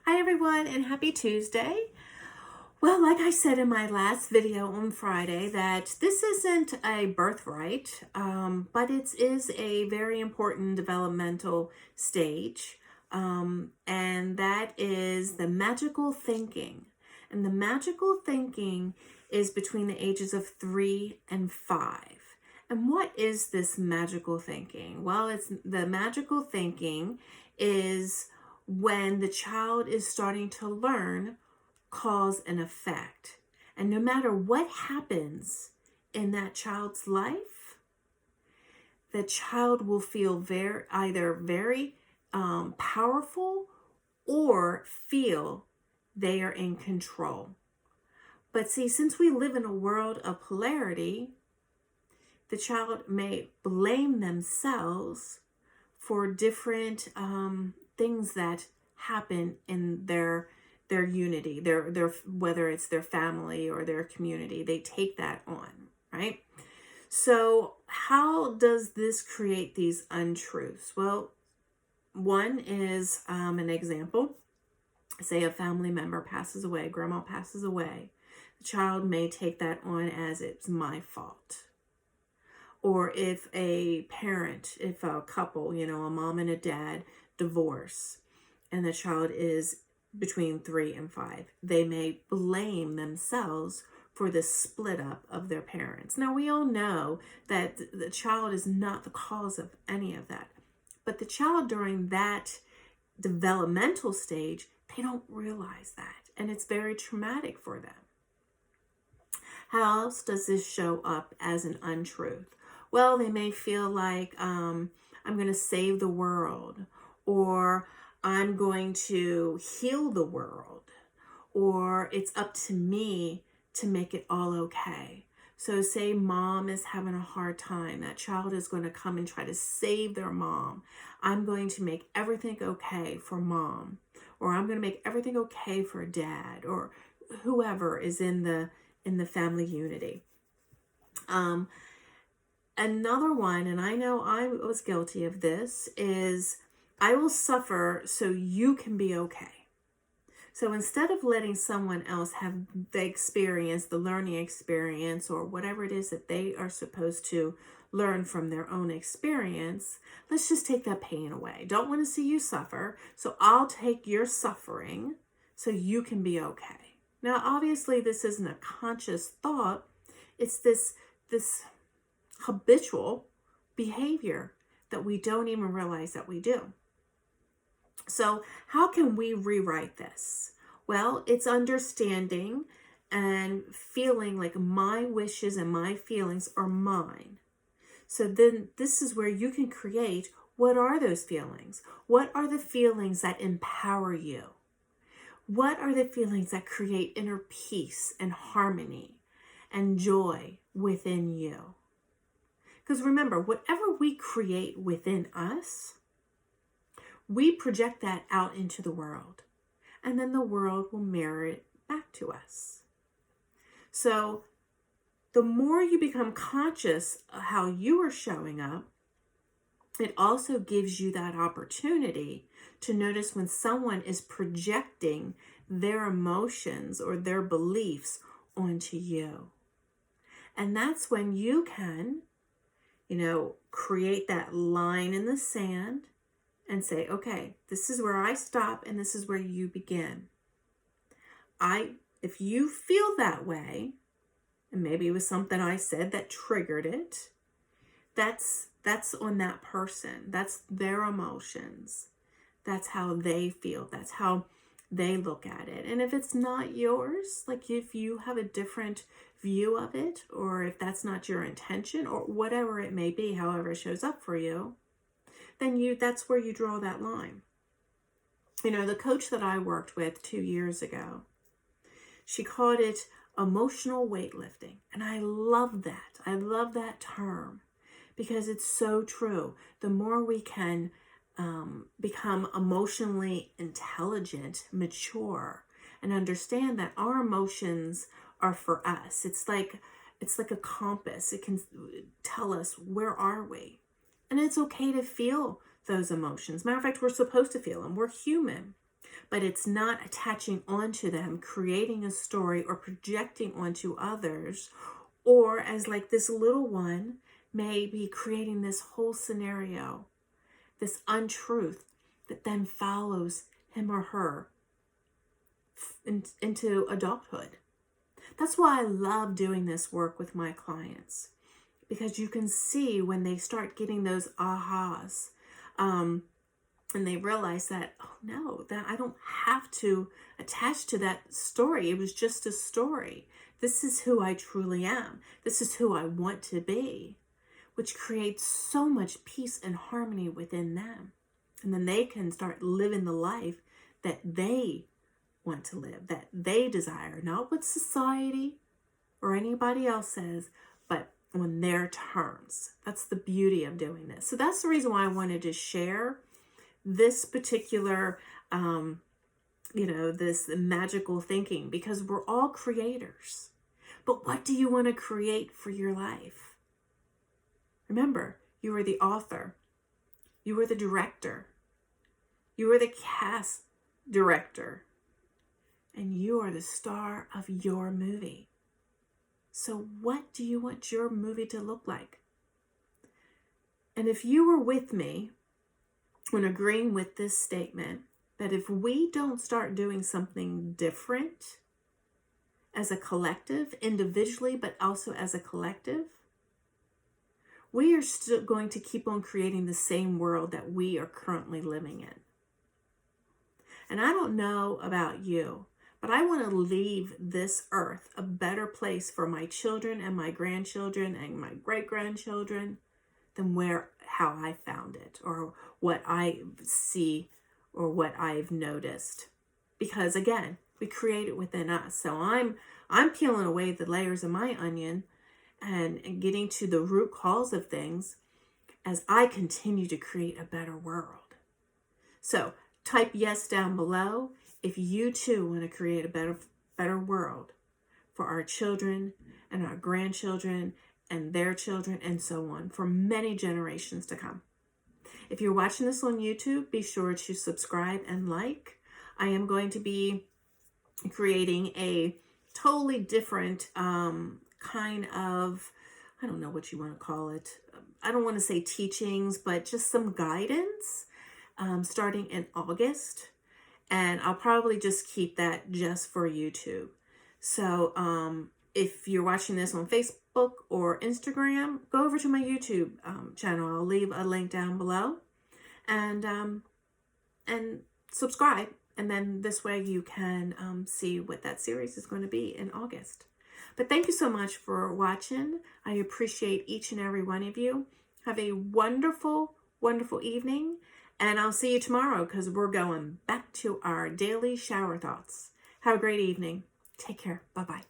Hi everyone and happy Tuesday. Well, like I said in my last video on Friday, that this isn't a birthright, but it is a very important developmental stage. And that is the magical thinking. And the magical thinking is between the ages of 3 and 5. And what is this magical thinking? Well, it's the magical thinking is when the child is starting to learn cause and effect. And no matter what happens in that child's life, the child will feel either very powerful or feel they are in control. But see, since we live in a world of polarity, the child may blame themselves for different things that happen in their unity, their whether it's their family or their community. They take that on, right? So how does this create these untruths? Well, one is an example. Say a family member passes away, grandma passes away. The child may take that on as it's my fault. Or if a couple, a mom and a dad divorce, and the child is between 3 and 5, they may blame themselves for the split up of their parents. Now, we all know that the child is not the cause of any of that, but the child during that developmental stage, they don't realize that, and it's very traumatic for them. How else does this show up as an untruth? Well, they may feel like I'm going to save the world, or I'm going to heal the world, or it's up to me to make it all okay. So say mom is having a hard time. That child is going to come and try to save their mom. I'm going to make everything okay for mom, or I'm going to make everything okay for dad, or whoever is in the family unity. Another one, and I know I was guilty of this, is I will suffer so you can be okay. So instead of letting someone else have the experience, the learning experience, or whatever it is that they are supposed to learn from their own experience, let's just take that pain away. Don't want to see you suffer, so I'll take your suffering so you can be okay. Now, obviously, this isn't a conscious thought. It's this habitual behavior that we don't even realize that we do. So how can we rewrite this? Well, it's understanding and feeling like my wishes and my feelings are mine. So then this is where you can create, what are those feelings? What are the feelings that empower you? What are the feelings that create inner peace and harmony and joy within you? Because remember, whatever we create within us, we project that out into the world. And then the world will mirror it back to us. So the more you become conscious of how you are showing up, it also gives you that opportunity to notice when someone is projecting their emotions or their beliefs onto you. And that's when you can, create that line in the sand and say, okay, this is where I stop and this is where you begin. If you feel that way, and maybe it was something I said that triggered it, that's on that person. That's their emotions. That's how they feel. That's how they look at it. And if it's not yours, like if you have a different view of it, or if that's not your intention, or whatever it may be, however it shows up for you, then that's where you draw that line. The coach that I worked with 2 years ago, she called it emotional weightlifting. And I love that. I love that term because it's so true. The more we can become emotionally intelligent, mature, and understand that our emotions are for us. It's like a compass. It can tell us, where are we? And it's okay to feel those emotions. Matter of fact, we're supposed to feel them. We're human. but it's not attaching onto them, creating a story or projecting onto others, or as like this little one may be creating this whole scenario, this untruth that then follows him or her into adulthood. That's why I love doing this work with my clients, because you can see when they start getting those ahas, and they realize that, oh no, that I don't have to attach to that story. It was just a story. This is who I truly am. This is who I want to be, which creates so much peace and harmony within them. And then they can start living the life that they want to live, that they desire, not what society or anybody else says, but on their terms. That's the beauty of doing this. So that's the reason why I wanted to share this particular, this magical thinking, because we're all creators. But what do you want to create for your life? Remember, you are the author. You are the director. You are the cast director. And you are the star of your movie. So what do you want your movie to look like? And if you were with me when agreeing with this statement, that if we don't start doing something different as a collective, individually, but also as a collective, we are still going to keep on creating the same world that we are currently living in. And I don't know about you, but I want to leave this earth a better place for my children and my grandchildren and my great-grandchildren than how I found it, or what I see or what I've noticed. Because again, we create it within us. So I'm peeling away the layers of my onion and getting to the root cause of things as I continue to create a better world. So type yes down below if you too want to create a better world for our children and our grandchildren and their children and so on for many generations to come. If you're watching this on YouTube, be sure to subscribe and like. I am going to be creating a totally different kind of, I don't know what you want to call it. I don't want to say teachings, but just some guidance starting in August. And I'll probably just keep that just for YouTube. So if you're watching this on Facebook or Instagram, go over to my YouTube channel. I'll leave a link down below, and subscribe. And then this way you can see what that series is going to be in August. But thank you so much for watching. I appreciate each and every one of you. Have a wonderful, wonderful evening. And I'll see you tomorrow, because we're going back to our daily shower thoughts. Have a great evening. Take care. Bye-bye.